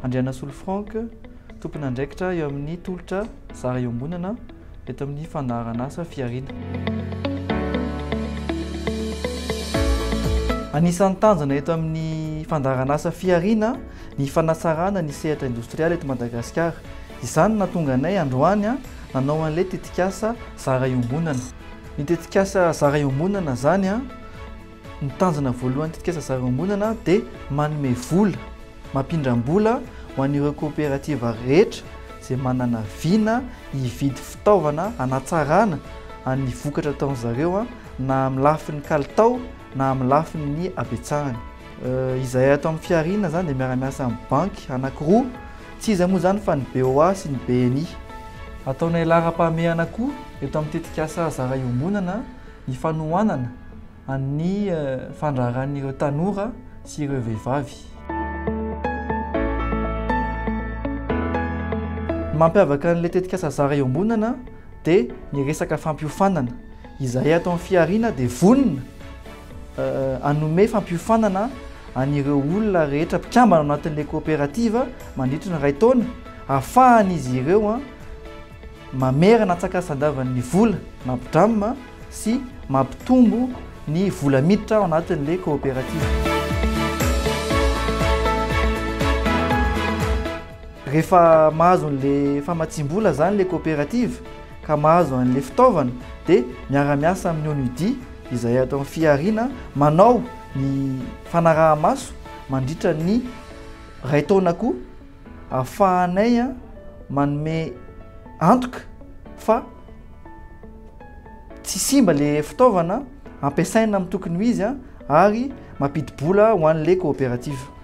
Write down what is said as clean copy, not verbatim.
Andriana Solofranc, tompon'andraikitra eo amin'ny tolotra Zara Iombonana eto amin'ny fandaharana asa Fiarina. Anisan'ny tanjona eto amin'ny fandaharana asa Fiarina ny fanatsarana ny sehatra industrialy eto Madagasikara. Izany nahatonga anay androany nanao an'ilay tetikasa Zara Iombonana. Ny tetikasa Zara Iombonana zany ny tanjona voalohany tetikasa Zara Iombonana dia manome vola, mampindram-bola ho an'ireo kooperativa rehetra izay manana viana hividy fitaovana hanatsarana ny vokatra ataon'zareo na amin'ny lafiny kalitao na amin'ny lafiny ny abetsahany. Izay ato amin'ny Fiarina zany dia miara-miasa amin'ny banky anankiroa, tsy izy moa zany fa ny BOA sy ny BNI. Ataonay laharam-pahamehana koa eto amin'ny tetikasa Zara Iombonana ny fanohanana ny fandraharan'ireo tanora sy ireo vehivavy. Mampiavaka an'ilay tetikasa Zara Iombonana dia ny resaka fampiofanana. Izay ato amin'ny Fiarina dia vonona hanome fampiofanana an'ireo olona rehetra mpikambana ao anatin'ilay kooperativa mandritra ny 2 taona ahafahan'izy ireo mamerana atsakasan-davan'ny vola mampidramina sy mampitombo ny vola miditra ao anatin'ilay kooperativa. Rehefa mahazo an'ilay famatsim-bola zany ilay kooperativa ka mahazo an'ilay fitaovana dia miara-miasa amin'ny ONUDI izay ato amin'ny Fiarina manao ny fanaraha-maso mandritra ny 2 taona koa ahafahanay manome antoka fa tsy simba ilay fitaovana ampiasaina amin'ny tokony ho izy ary mampidi-bola ho an'ilay kooperativa.